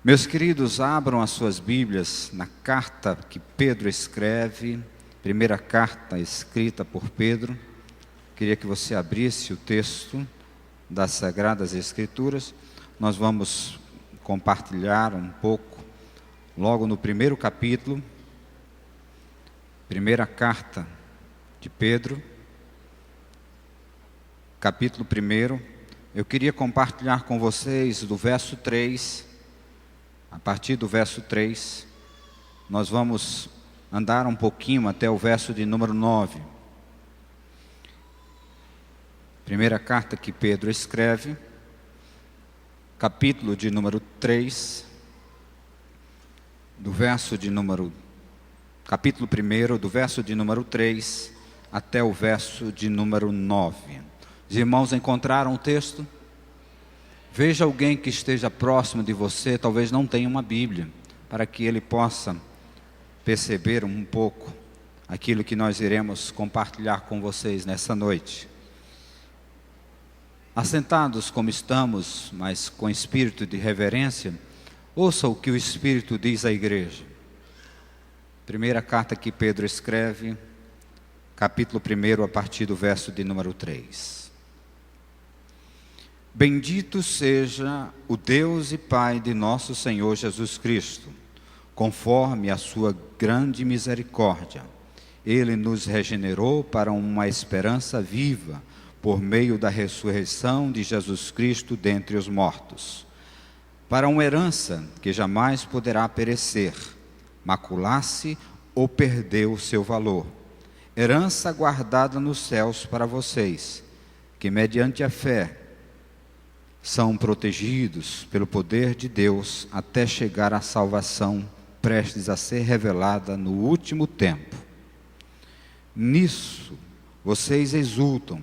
Meus queridos, abram as suas Bíblias na carta que Pedro escreve, primeira carta escrita por Pedro. Queria que você abrisse o texto das Sagradas Escrituras. Nós vamos compartilhar um pouco, logo no primeiro capítulo, primeira carta de Pedro, capítulo 1. Eu queria compartilhar com vocês do verso 3. A partir do verso 3, nós vamos andar um pouquinho até o verso de número 9. Primeira carta que Pedro escreve, capítulo de número 3, capítulo 1, do verso de número 3 até o verso de número 9. Os irmãos encontraram o texto? Veja alguém que esteja próximo de você, talvez não tenha uma Bíblia, para que ele possa perceber um pouco aquilo que nós iremos compartilhar com vocês nessa noite. Assentados como estamos, mas com espírito de reverência, ouça o que o Espírito diz à igreja. Primeira carta que Pedro escreve, capítulo 1, a partir do verso de número 3. Bendito seja o Deus e Pai de nosso Senhor Jesus Cristo, conforme a sua grande misericórdia. Ele nos regenerou para uma esperança viva, por meio da ressurreição de Jesus Cristo dentre os mortos, para uma herança que jamais poderá perecer, macular-se ou perder o seu valor, herança guardada nos céus para vocês, que mediante a fé são protegidos pelo poder de Deus até chegar à salvação prestes a ser revelada no último tempo. Nisso vocês exultam,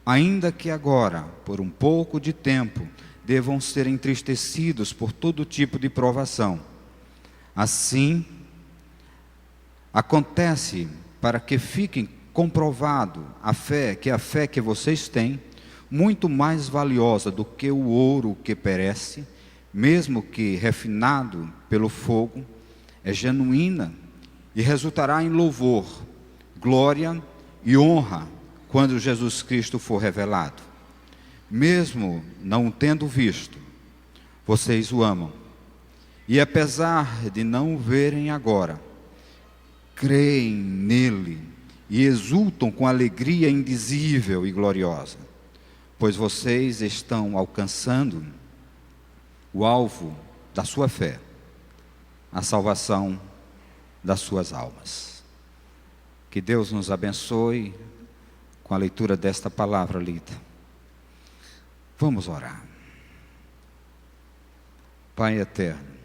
ainda que agora, por um pouco de tempo, devam ser entristecidos por todo tipo de provação. Assim, acontece para que fiquem comprovado a fé que vocês têm, muito mais valiosa do que o ouro que perece, mesmo que refinado pelo fogo, é genuína e resultará em louvor, glória e honra quando Jesus Cristo for revelado. Mesmo não o tendo visto, vocês o amam, e apesar de não o verem agora, creem nele e exultam com alegria indizível e gloriosa, pois vocês estão alcançando o alvo da sua fé, a salvação das suas almas. Que Deus nos abençoe com a leitura desta palavra lida. Vamos orar. Pai eterno,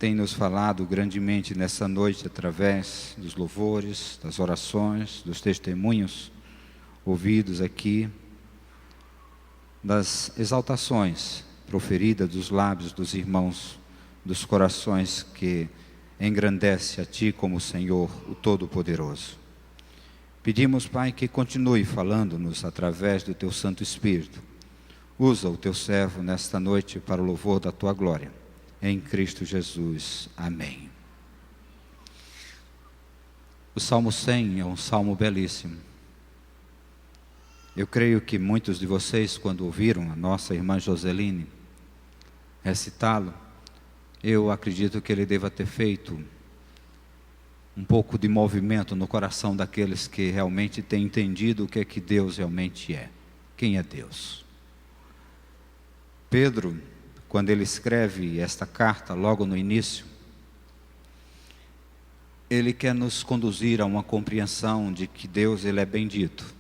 tem nos falado grandemente nessa noite através dos louvores, das orações, dos testemunhos ouvidos aqui, das exaltações proferidas dos lábios dos irmãos, dos corações que engrandece a Ti como Senhor, o Todo-Poderoso. Pedimos, Pai, que continue falando-nos através do Teu Santo Espírito. Usa o Teu servo nesta noite para o louvor da Tua glória. Em Cristo Jesus. Amém. O Salmo 100 é um salmo belíssimo. Eu creio que muitos de vocês, quando ouviram a nossa irmã Joseline recitá-lo, eu acredito que ele deva ter feito um pouco de movimento no coração daqueles que realmente têm entendido o que é que Deus realmente é. Quem é Deus? Pedro, quando ele escreve esta carta, logo no início, ele quer nos conduzir a uma compreensão de que Deus, ele é bendito.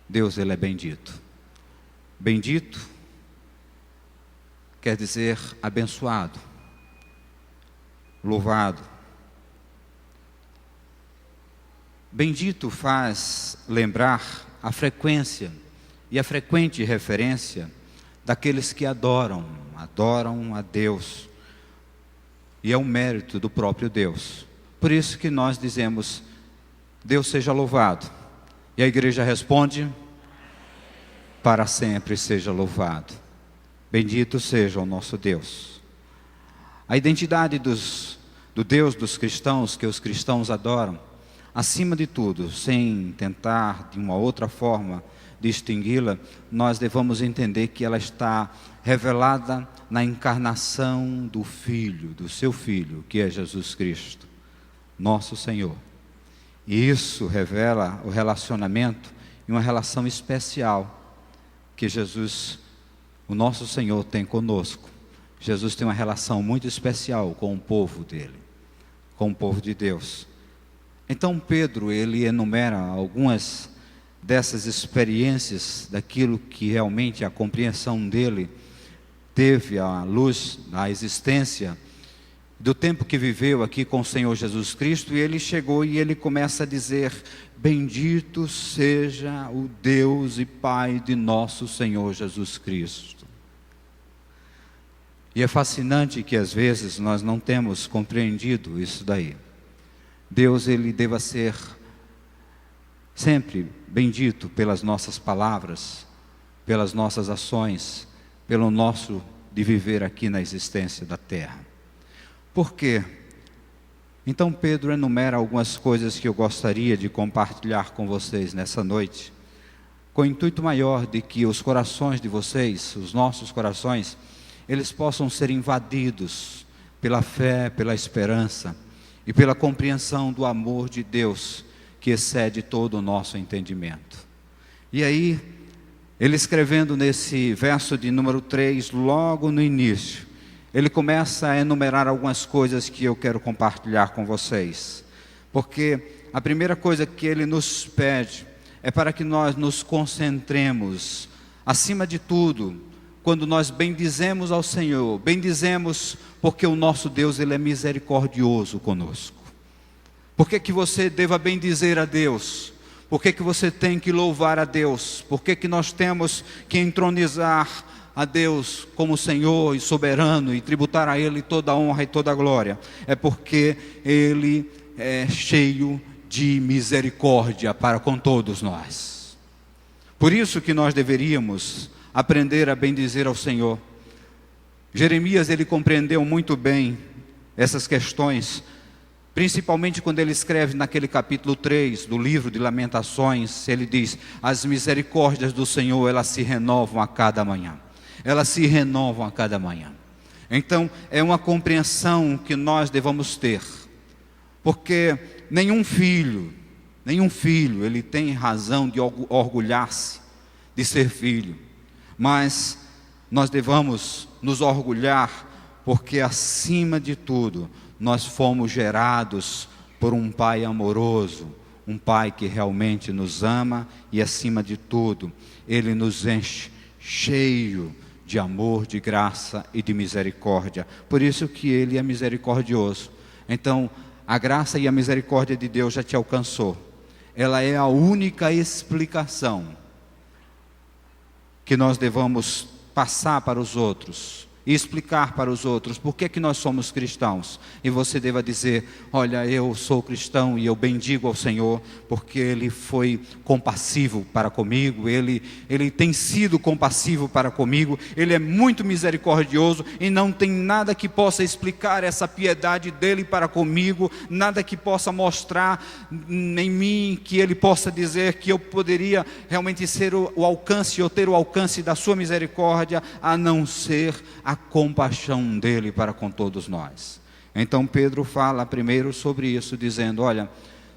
Deus, ele é bendito. Bendito quer dizer abençoado, louvado. Bendito faz lembrar a frequência e a frequente referência daqueles que adoram a Deus. E é um mérito do próprio Deus. Por isso que nós dizemos, Deus seja louvado. E a igreja responde, para sempre seja louvado. Bendito seja o nosso Deus. A identidade do Deus dos cristãos, que os cristãos adoram, acima de tudo, sem tentar de uma outra forma distingui-la, nós devemos entender que ela está revelada na encarnação do Filho, do seu Filho, que é Jesus Cristo, nosso Senhor. E isso revela o relacionamento e uma relação especial que Jesus, o nosso Senhor, tem conosco. Jesus tem uma relação muito especial com o povo dele, com o povo de Deus. Então Pedro, ele enumera algumas dessas experiências, daquilo que realmente a compreensão dele teve à luz da existência, do tempo que viveu aqui com o Senhor Jesus Cristo, e ele chegou e ele começa a dizer: bendito seja o Deus e Pai de nosso Senhor Jesus Cristo. E é fascinante que às vezes nós não temos compreendido isso daí. Deus, ele deva ser sempre bendito pelas nossas palavras, pelas nossas ações, pelo nosso de viver aqui na existência da terra. Por quê? Então Pedro enumera algumas coisas que eu gostaria de compartilhar com vocês nessa noite, com o intuito maior de que os corações de vocês, os nossos corações, eles possam ser invadidos pela fé, pela esperança e pela compreensão do amor de Deus, que excede todo o nosso entendimento. E aí, ele escrevendo nesse verso de número 3, logo no início, ele começa a enumerar algumas coisas que eu quero compartilhar com vocês. Porque a primeira coisa que ele nos pede é para que nós nos concentremos, acima de tudo, quando nós bendizemos ao Senhor, bendizemos porque o nosso Deus, ele é misericordioso conosco. Por que você deva bendizer a Deus? Por que você tem que louvar a Deus? Por que nós temos que entronizar a Deus como Senhor e soberano e tributar a Ele toda a honra e toda a glória? É porque Ele é cheio de misericórdia para com todos nós. Por isso que nós deveríamos aprender a bendizer ao Senhor. Jeremias, ele compreendeu muito bem essas questões, principalmente quando ele escreve naquele capítulo 3 do livro de Lamentações. Ele diz: as misericórdias do Senhor, elas se renovam a cada manhã. Elas se renovam a cada manhã. Então, é uma compreensão que nós devamos ter, porque nenhum filho, ele tem razão de orgulhar-se de ser filho, mas nós devamos nos orgulhar, porque acima de tudo, nós fomos gerados por um Pai amoroso, um Pai que realmente nos ama e acima de tudo, Ele nos enche cheio de amor, de graça e de misericórdia. Por isso que Ele é misericordioso. Então, a graça e a misericórdia de Deus já te alcançou. Ela é a única explicação que nós devamos passar para os outros e explicar para os outros por que nós somos cristãos. E você deva dizer: olha, eu sou cristão e eu bendigo ao Senhor porque Ele foi compassivo para comigo, Ele tem sido compassivo para comigo, Ele é muito misericordioso e não tem nada que possa explicar essa piedade dEle para comigo, nada que possa mostrar em mim, que Ele possa dizer que eu poderia realmente ser o alcance ou ter o alcance da sua misericórdia, a não ser a compaixão dele para com todos nós. Então Pedro fala primeiro sobre isso, dizendo: olha,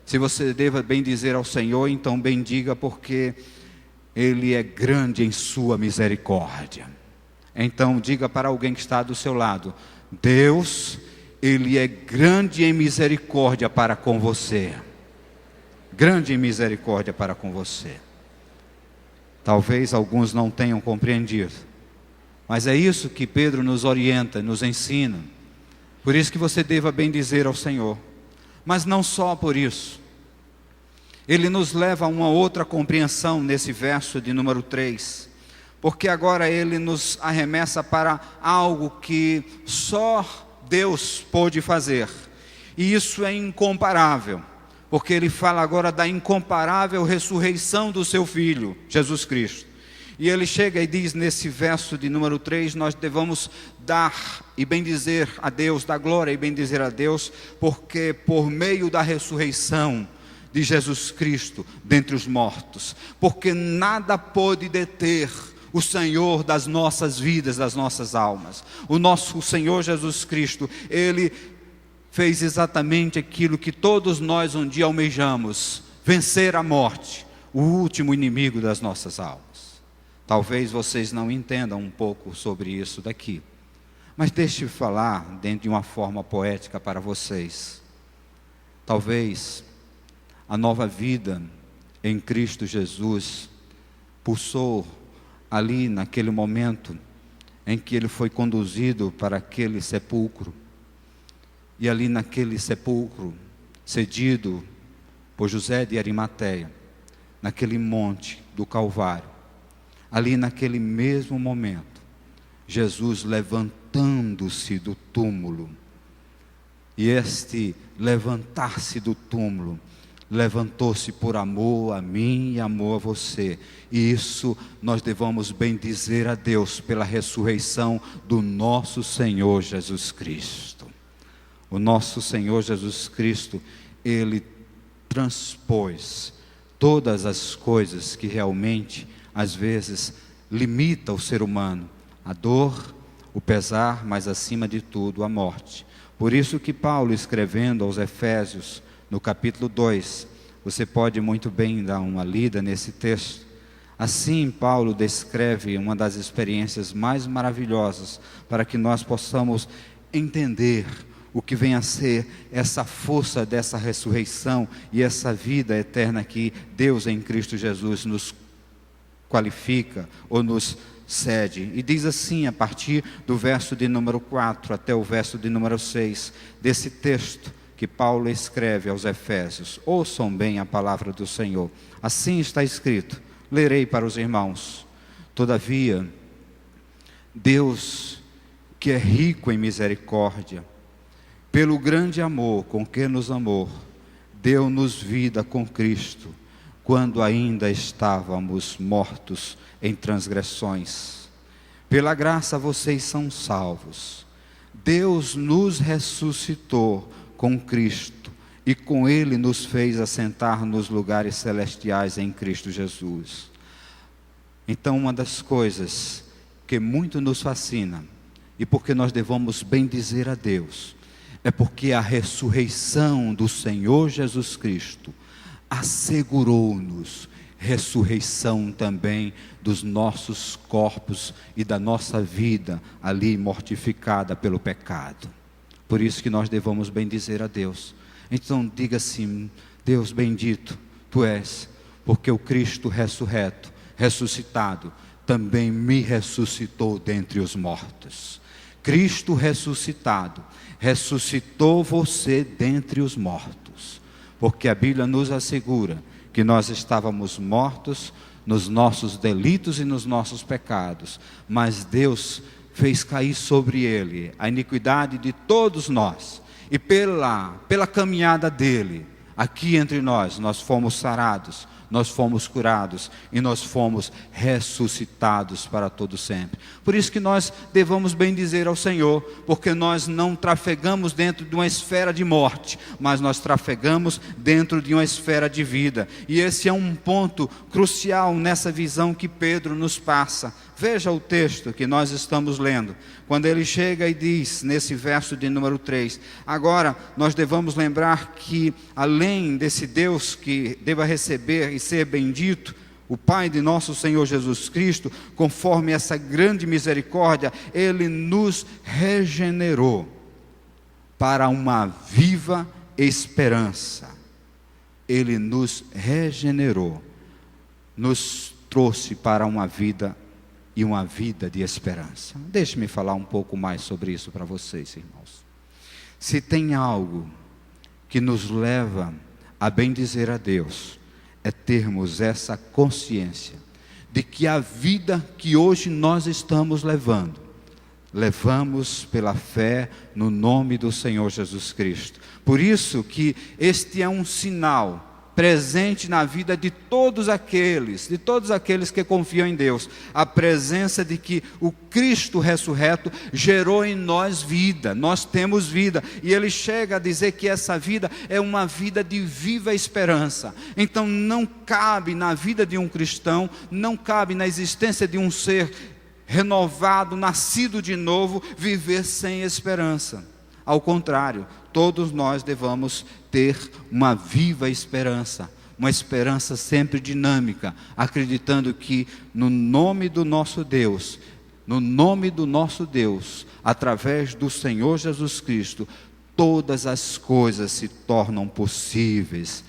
se você deva bendizer ao Senhor, então bendiga porque Ele é grande em sua misericórdia. Então diga para alguém que está do seu lado: Deus, Ele é grande em misericórdia para com você. Grande em misericórdia para com você. Talvez alguns não tenham compreendido, mas é isso que Pedro nos orienta, nos ensina. Por isso que você deva bendizer ao Senhor. Mas não só por isso. Ele nos leva a uma outra compreensão nesse verso de número 3. Porque agora ele nos arremessa para algo que só Deus pôde fazer. E isso é incomparável. Porque ele fala agora da incomparável ressurreição do seu Filho, Jesus Cristo. E ele chega e diz nesse verso de número 3, nós devemos dar e bendizer a Deus, dar glória e bendizer a Deus, porque por meio da ressurreição de Jesus Cristo dentre os mortos, porque nada pôde deter o Senhor das nossas vidas, das nossas almas. O nosso Senhor Jesus Cristo, Ele fez exatamente aquilo que todos nós um dia almejamos, vencer a morte, o último inimigo das nossas almas. Talvez vocês não entendam um pouco sobre isso daqui, mas deixe-me falar dentro de uma forma poética para vocês. Talvez a nova vida em Cristo Jesus pulsou ali naquele momento em que ele foi conduzido para aquele sepulcro, e ali naquele sepulcro, cedido por José de Arimateia, naquele monte do Calvário, ali naquele mesmo momento, Jesus levantando-se do túmulo, e este levantar-se do túmulo, levantou-se por amor a mim e amor a você, e isso nós devemos bendizer a Deus pela ressurreição do nosso Senhor Jesus Cristo. O nosso Senhor Jesus Cristo, Ele transpôs todas as coisas que realmente, às vezes, limitam o ser humano, a dor, o pesar, mas acima de tudo a morte. Por isso que Paulo, escrevendo aos Efésios, no capítulo 2, você pode muito bem dar uma lida nesse texto. Assim, Paulo descreve uma das experiências mais maravilhosas para que nós possamos entender o que vem a ser essa força dessa ressurreição e essa vida eterna que Deus em Cristo Jesus nos qualifica ou nos cede. E diz assim, a partir do verso de número 4 até o verso de número 6, desse texto que Paulo escreve aos Efésios. Ouçam bem a palavra do Senhor. Assim está escrito, lerei para os irmãos. Todavia, Deus, que é rico em misericórdia, pelo grande amor com que nos amou, deu-nos vida com Cristo, quando ainda estávamos mortos em transgressões. Pela graça vocês são salvos. Deus nos ressuscitou com Cristo, e com Ele nos fez assentar nos lugares celestiais em Cristo Jesus. Então, uma das coisas que muito nos fascina, e porque nós devemos bendizer a Deus, é porque a ressurreição do Senhor Jesus Cristo assegurou-nos ressurreição também dos nossos corpos e da nossa vida ali mortificada pelo pecado. Por isso que nós devemos bendizer a Deus. Então diga assim: Deus bendito Tu és, porque o Cristo ressurreto, ressuscitado, também me ressuscitou dentre os mortos. Cristo ressuscitado, ressuscitou você dentre os mortos, porque a Bíblia nos assegura que nós estávamos mortos nos nossos delitos e nos nossos pecados, mas Deus fez cair sobre Ele a iniquidade de todos nós, e pela caminhada dEle, aqui entre nós fomos sarados, nós fomos curados e nós fomos ressuscitados para todo sempre. Por isso que nós devemos bendizer ao Senhor, porque nós não trafegamos dentro de uma esfera de morte, mas nós trafegamos dentro de uma esfera de vida. E esse é um ponto crucial nessa visão que Pedro nos passa. Veja o texto que nós estamos lendo, quando ele chega e diz, nesse verso de número 3, agora nós devemos lembrar que, além desse Deus que deva receber e ser bendito, o Pai de nosso Senhor Jesus Cristo, conforme essa grande misericórdia, Ele nos regenerou para uma viva esperança. Ele nos regenerou, nos trouxe para uma vida e uma vida de esperança. Deixe-me falar um pouco mais sobre isso para vocês, irmãos. Se tem algo que nos leva a bendizer a Deus, é termos essa consciência de que a vida que hoje nós estamos levamos pela fé no nome do Senhor Jesus Cristo. Por isso que este é um sinal presente na vida de todos aqueles que confiam em Deus, a presença de que o Cristo ressurreto gerou em nós vida, nós temos vida, e ele chega a dizer que essa vida é uma vida de viva esperança. Então não cabe na vida de um cristão, não cabe na existência de um ser renovado, nascido de novo, viver sem esperança. Ao contrário, todos nós devemos ter uma viva esperança, uma esperança sempre dinâmica, acreditando que no nome do nosso Deus, através do Senhor Jesus Cristo, todas as coisas se tornam possíveis.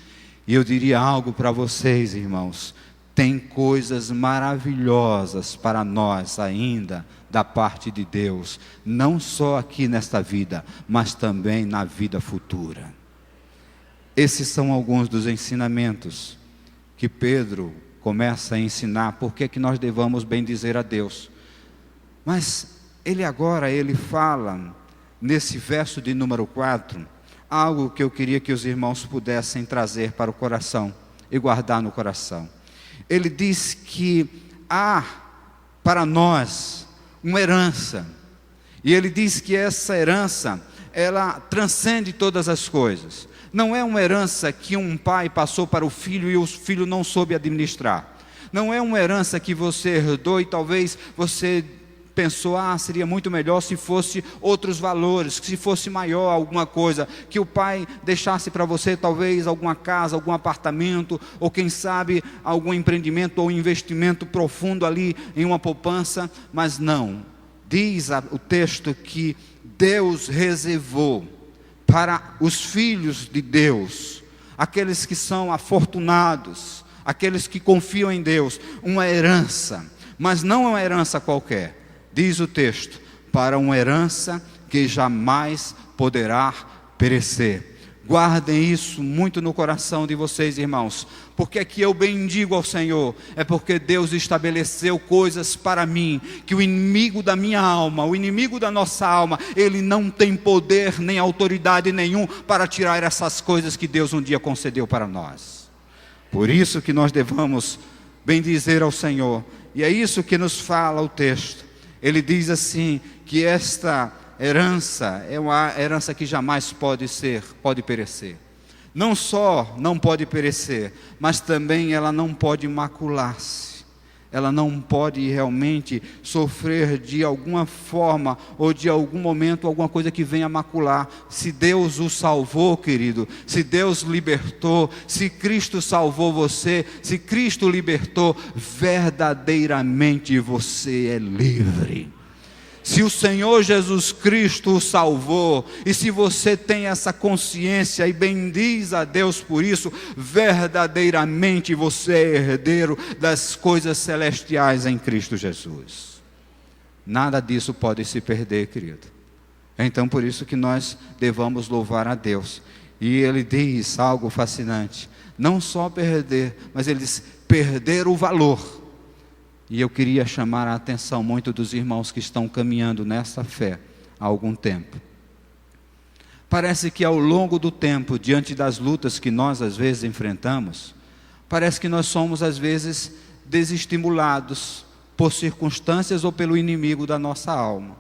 E eu diria algo para vocês, irmãos: tem coisas maravilhosas para nós ainda, da parte de Deus, não só aqui nesta vida, mas também na vida futura. Esses são alguns dos ensinamentos que Pedro começa a ensinar, porque que nós devamos bendizer a Deus. Mas ele fala, nesse verso de número 4, algo que eu queria que os irmãos pudessem trazer para o coração e guardar no coração. Ele diz que há para nós uma herança, e ele diz que essa herança, ela transcende todas as coisas. Não é uma herança que um pai passou para o filho e o filho não soube administrar. Não é uma herança que você herdou e talvez você pensou, seria muito melhor se fosse outros valores, se fosse maior alguma coisa, que o pai deixasse para você talvez alguma casa, algum apartamento, ou quem sabe algum empreendimento ou investimento profundo ali em uma poupança. Mas não, diz o texto que Deus reservou para os filhos de Deus, aqueles que são afortunados, aqueles que confiam em Deus, uma herança, mas não uma herança qualquer. Diz o texto, para uma herança que jamais poderá perecer. Guardem isso muito no coração de vocês, irmãos. Porque é que eu bendigo ao Senhor? É porque Deus estabeleceu coisas para mim, que o inimigo da minha alma, o inimigo da nossa alma, ele não tem poder nem autoridade nenhum para tirar essas coisas que Deus um dia concedeu para nós. Por isso que nós devemos bendizer ao Senhor. E é isso que nos fala o texto. Ele diz assim, que esta herança é uma herança que jamais pode perecer. Não só não pode perecer, mas também ela não pode macular-se. Ela não pode realmente sofrer de alguma forma, ou de algum momento, alguma coisa que venha macular. Se Deus o salvou, querido, se Deus libertou, se Cristo salvou você, se Cristo libertou, verdadeiramente você é livre. Se o Senhor Jesus Cristo o salvou, e se você tem essa consciência e bendiz a Deus por isso, verdadeiramente você é herdeiro das coisas celestiais em Cristo Jesus. Nada disso pode se perder, querido. Então por isso que nós devamos louvar a Deus. E ele diz algo fascinante, não só perder, mas ele diz perder o valor. E eu queria chamar a atenção muito dos irmãos que estão caminhando nessa fé há algum tempo. Parece que ao longo do tempo, diante das lutas que nós às vezes enfrentamos, parece que nós somos às vezes desestimulados por circunstâncias ou pelo inimigo da nossa alma.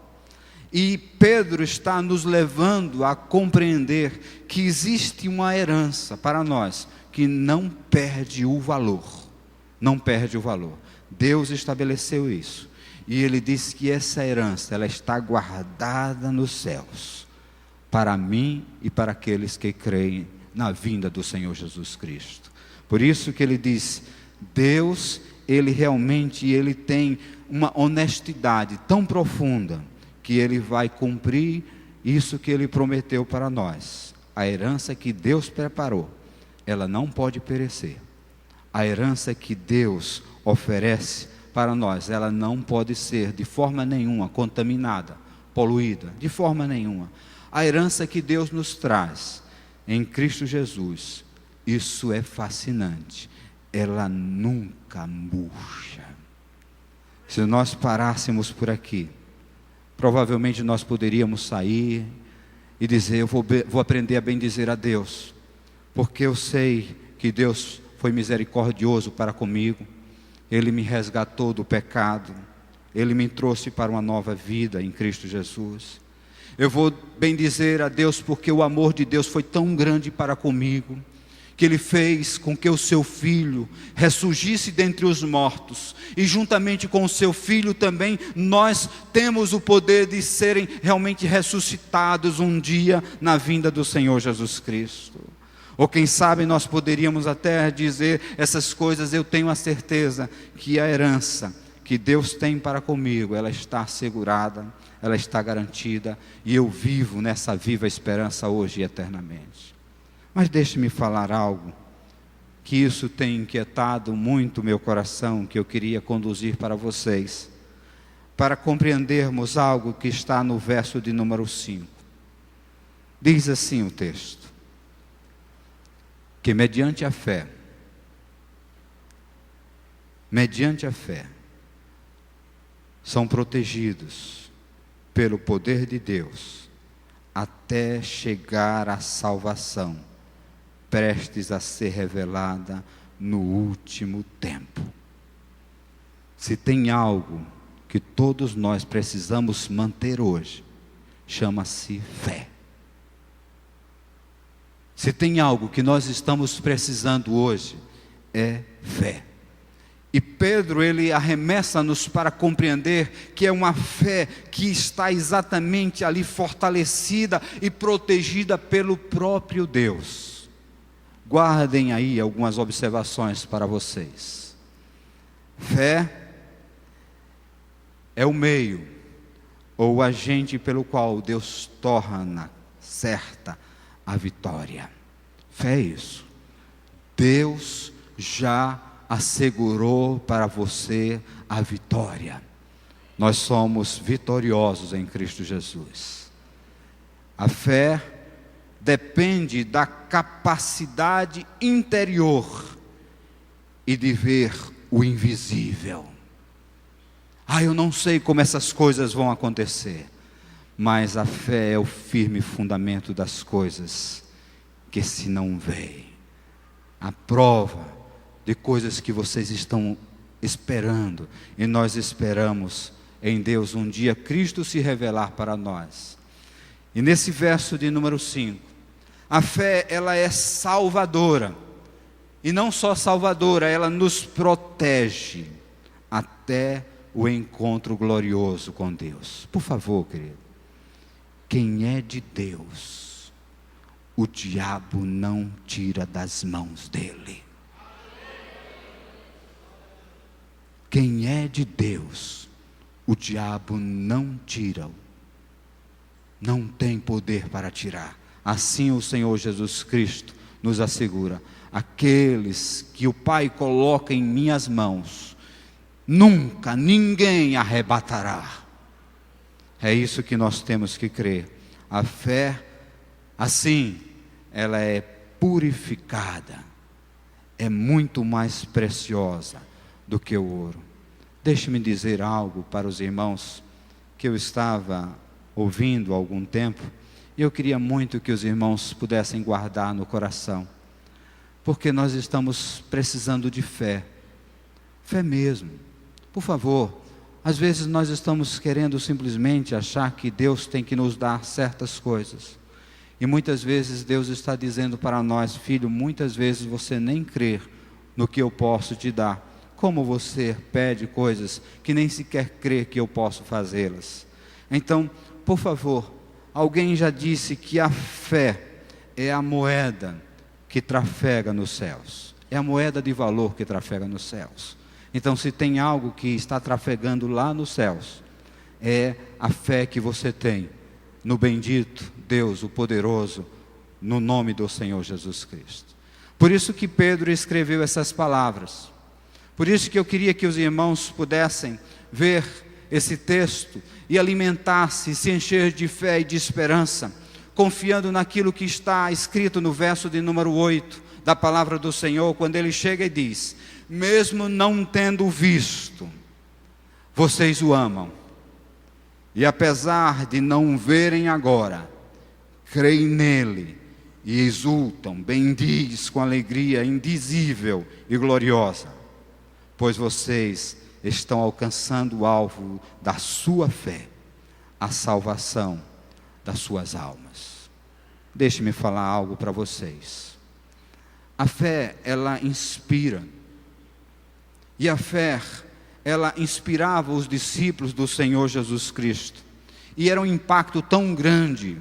E Pedro está nos levando a compreender que existe uma herança para nós que não perde o valor. Não perde o valor. Deus estabeleceu isso, e ele diz que essa herança, ela está guardada nos céus, para mim e para aqueles que creem na vinda do Senhor Jesus Cristo. Por isso que ele diz, Deus, ele realmente, ele tem uma honestidade tão profunda, que ele vai cumprir isso que ele prometeu para nós. A herança que Deus preparou, ela não pode perecer. A herança que Deus oferece para nós, ela não pode ser de forma nenhuma contaminada, poluída, de forma nenhuma. A herança que Deus nos traz em Cristo Jesus, isso é fascinante, ela nunca murcha. Se nós parássemos por aqui, provavelmente nós poderíamos sair e dizer, eu vou aprender a bendizer a Deus, porque eu sei que que Deus foi misericordioso para comigo. Ele me resgatou do pecado. Ele me trouxe para uma nova vida em Cristo Jesus. Eu vou bendizer a Deus porque o amor de Deus foi tão grande para comigo, que Ele fez com que o seu Filho ressurgisse dentre os mortos, e juntamente com o seu Filho também, nós temos o poder de serem realmente ressuscitados um dia na vinda do Senhor Jesus Cristo. Ou quem sabe nós poderíamos até dizer essas coisas: eu tenho a certeza que a herança que Deus tem para comigo, ela está assegurada, ela está garantida, e eu vivo nessa viva esperança hoje e eternamente. Mas deixe-me falar algo, que isso tem inquietado muito o meu coração, que eu queria conduzir para vocês, para compreendermos algo que está no verso de número 5. Diz assim o texto: que mediante a fé, são protegidos pelo poder de Deus, até chegar à salvação, prestes a ser revelada no último tempo. Se tem algo que todos nós precisamos manter hoje, chama-se fé. Se tem algo que nós estamos precisando hoje, é fé. E Pedro, ele arremessa-nos para compreender que é uma fé que está exatamente ali fortalecida e protegida pelo próprio Deus. Guardem aí algumas observações para vocês. Fé é o meio ou o agente pelo qual Deus torna certa a vitória. Fé é isso. Deus já assegurou para você a vitória. Nós somos vitoriosos em Cristo Jesus. A fé depende da capacidade interior e de ver o invisível. Eu não sei como essas coisas vão acontecer, mas a fé é o firme fundamento das coisas que se não veem. A prova de coisas que vocês estão esperando, e nós esperamos em Deus um dia Cristo se revelar para nós. E nesse verso de número 5, a fé, ela é salvadora, e não só salvadora, ela nos protege até o encontro glorioso com Deus. Por favor, querido, quem é de Deus, o diabo não tira das mãos dele. Quem é de Deus, o diabo não tira, não tem poder para tirar. Assim o Senhor Jesus Cristo nos assegura: aqueles que o Pai coloca em minhas mãos, nunca ninguém arrebatará. É isso que nós temos que crer. A fé, assim, ela é purificada, é muito mais preciosa do que o ouro. Deixe-me dizer algo para os irmãos que eu estava ouvindo há algum tempo, e eu queria muito que os irmãos pudessem guardar no coração, porque nós estamos precisando de fé mesmo. Por favor, às vezes nós estamos querendo simplesmente achar que Deus tem que nos dar certas coisas, e muitas vezes Deus está dizendo para nós: filho, muitas vezes você nem crê no que eu posso te dar. Como você pede coisas que nem sequer crê que eu posso fazê-las? Então, por favor, alguém já disse que a fé é a moeda que trafega nos céus. É a moeda de valor que trafega nos céus. Então, se tem algo que está trafegando lá nos céus, é a fé que você tem no bendito Deus, o poderoso, no nome do Senhor Jesus Cristo. Por isso que Pedro escreveu essas palavras. Por isso que eu queria que os irmãos pudessem ver esse texto e alimentar-se, se encher de fé e de esperança, confiando naquilo que está escrito no verso de número 8 da palavra do Senhor, quando ele chega e diz: mesmo não tendo visto, vocês o amam, e apesar de não verem agora, creem nele e exultam, bendiz com alegria indizível e gloriosa, pois vocês estão alcançando o alvo da sua fé, a salvação das suas almas. Deixe-me falar algo para vocês. A fé, ela inspira. E a fé, ela inspirava os discípulos do Senhor Jesus Cristo. E era um impacto tão grande,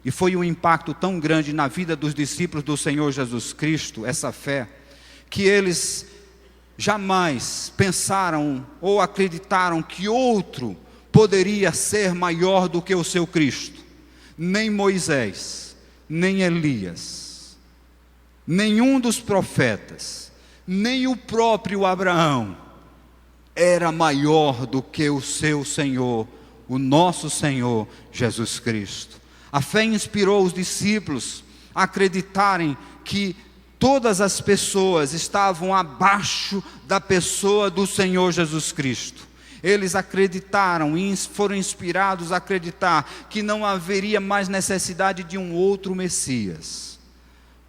e foi um impacto tão grande na vida dos discípulos do Senhor Jesus Cristo, essa fé, que eles jamais pensaram ou acreditaram que outro poderia ser maior do que o seu Cristo. Nem Moisés, nem Elias, nenhum dos profetas, nem o próprio Abraão era maior do que o seu Senhor, o nosso Senhor Jesus Cristo. A fé inspirou os discípulos a acreditarem que todas as pessoas estavam abaixo da pessoa do Senhor Jesus Cristo. Eles acreditaram e foram inspirados a acreditar que não haveria mais necessidade de um outro Messias,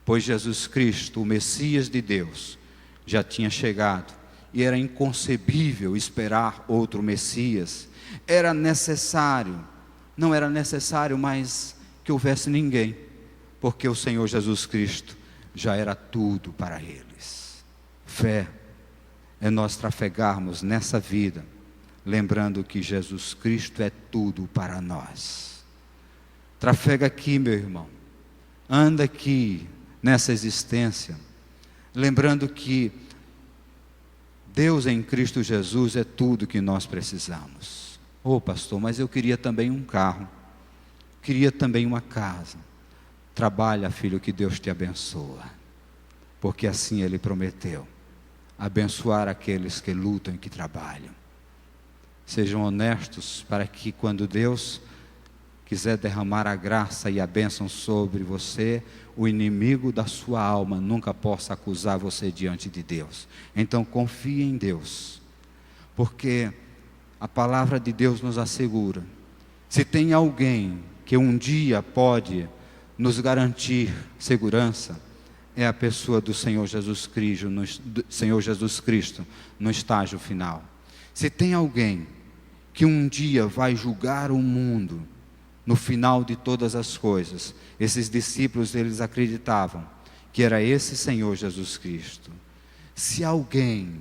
pois Jesus Cristo, o Messias de Deus, já tinha chegado e era inconcebível esperar outro Messias. Era necessário, não era necessário mais que houvesse ninguém, porque o Senhor Jesus Cristo já era tudo para eles. Fé é nós trafegarmos nessa vida, lembrando que Jesus Cristo é tudo para nós. Trafega aqui, meu irmão, anda aqui nessa existência, lembrando que Deus em Cristo Jesus é tudo que nós precisamos. Pastor, mas eu queria também um carro, queria também uma casa. Trabalha, filho, que Deus te abençoa, porque assim Ele prometeu, abençoar aqueles que lutam e que trabalham. Sejam honestos para que quando Deus quiser derramar a graça e a bênção sobre você, o inimigo da sua alma nunca possa acusar você diante de Deus. Então confie em Deus, porque a palavra de Deus nos assegura, se tem alguém que um dia pode nos garantir segurança, é a pessoa do Senhor Jesus Cristo no estágio final. Se tem alguém que um dia vai julgar o mundo, no final de todas as coisas, esses discípulos, eles acreditavam que era esse Senhor Jesus Cristo. Se alguém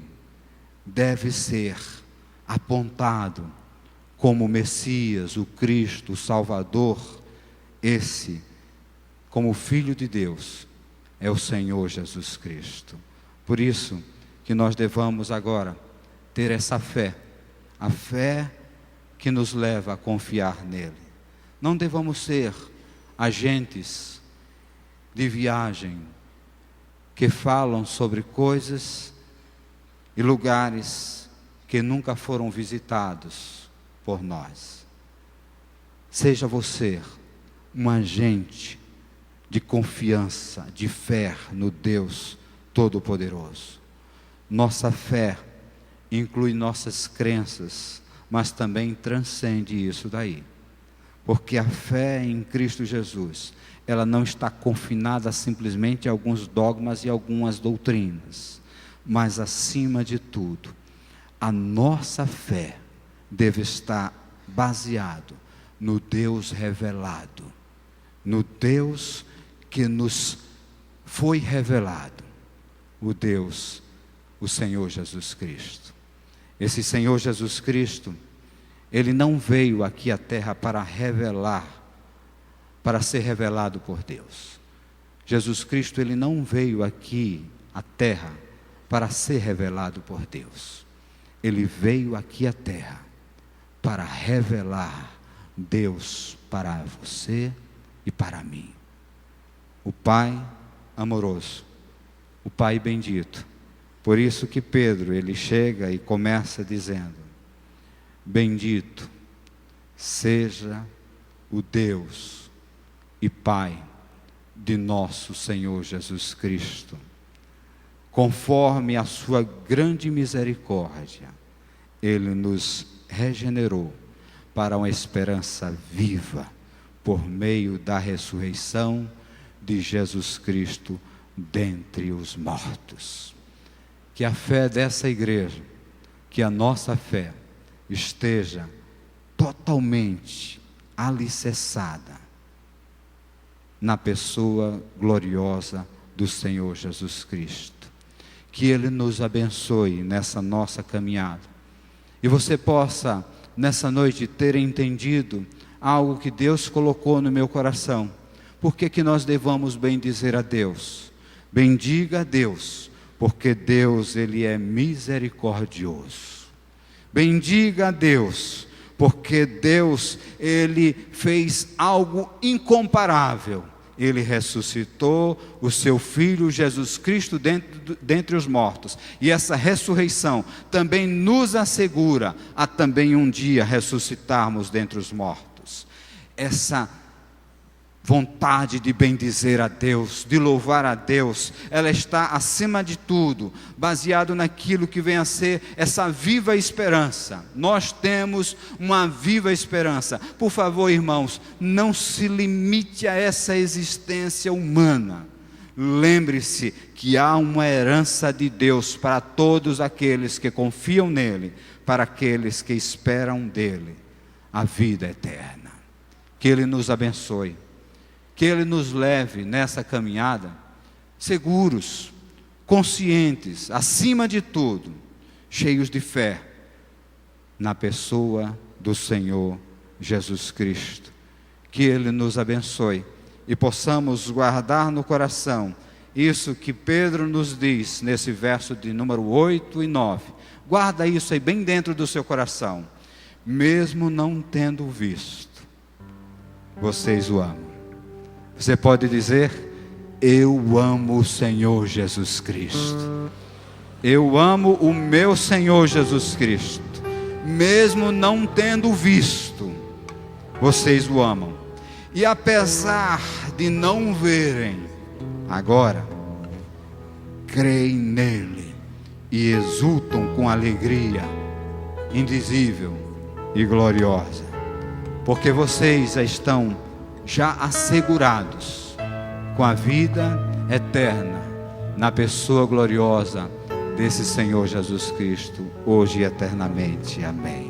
deve ser apontado como o Messias, o Cristo, o Salvador, esse, como Filho de Deus, é o Senhor Jesus Cristo. Por isso que nós devamos agora ter essa fé, a fé que nos leva a confiar nele. Não devamos ser agentes de viagem que falam sobre coisas e lugares que nunca foram visitados por nós. Seja você um agente de confiança, de fé no Deus Todo-Poderoso. Nossa fé inclui nossas crenças, mas também transcende isso daí. Porque a fé em Cristo Jesus, ela não está confinada simplesmente a alguns dogmas e algumas doutrinas, mas acima de tudo, a nossa fé deve estar baseado no Deus revelado, no Deus que nos foi revelado, o Deus, o Senhor Jesus Cristo. Esse Senhor Jesus Cristo, Ele não veio aqui à terra para revelar, para ser revelado por Deus. Jesus Cristo, Ele não veio aqui à terra para ser revelado por Deus. Ele veio aqui à terra para revelar Deus para você e para mim. O Pai amoroso, o Pai bendito. Por isso que Pedro, ele chega e começa dizendo: bendito seja o Deus e Pai de nosso Senhor Jesus Cristo. Conforme a sua grande misericórdia, Ele nos regenerou para uma esperança viva, por meio da ressurreição de Jesus Cristo dentre os mortos. Que a fé dessa igreja, que a nossa fé esteja totalmente alicerçada na pessoa gloriosa do Senhor Jesus Cristo. Que Ele nos abençoe nessa nossa caminhada. E você possa, nessa noite, ter entendido algo que Deus colocou no meu coração. Por que nós devamos bendizer a Deus? Bendiga a Deus, porque Deus, Ele é misericordioso. Bendiga a Deus, porque Deus, Ele fez algo incomparável. Ele ressuscitou o seu Filho Jesus Cristo dentre os mortos. E essa ressurreição também nos assegura a também um dia ressuscitarmos dentre os mortos. Essa vontade de bendizer a Deus, de louvar a Deus, ela está acima de tudo, baseado naquilo que vem a ser essa viva esperança. Nós temos uma viva esperança. Por favor, irmãos, não se limite a essa existência humana. Lembre-se que há uma herança de Deus para todos aqueles que confiam nele, para aqueles que esperam dele, a vida eterna. Que Ele nos abençoe. Que Ele nos leve nessa caminhada seguros, conscientes, acima de tudo, cheios de fé na pessoa do Senhor Jesus Cristo. Que Ele nos abençoe e possamos guardar no coração isso que Pedro nos diz nesse verso de número 8 e 9. Guarda isso aí bem dentro do seu coração. Mesmo não tendo visto, vocês o amam. Você pode dizer: eu amo o Senhor Jesus Cristo. Eu amo o meu Senhor Jesus Cristo. Mesmo não tendo visto, vocês o amam. E apesar de não verem, agora, creem nele e exultam com alegria indizível e gloriosa. Porque vocês já estão assegurados com a vida eterna na pessoa gloriosa desse Senhor Jesus Cristo, hoje e eternamente. Amém.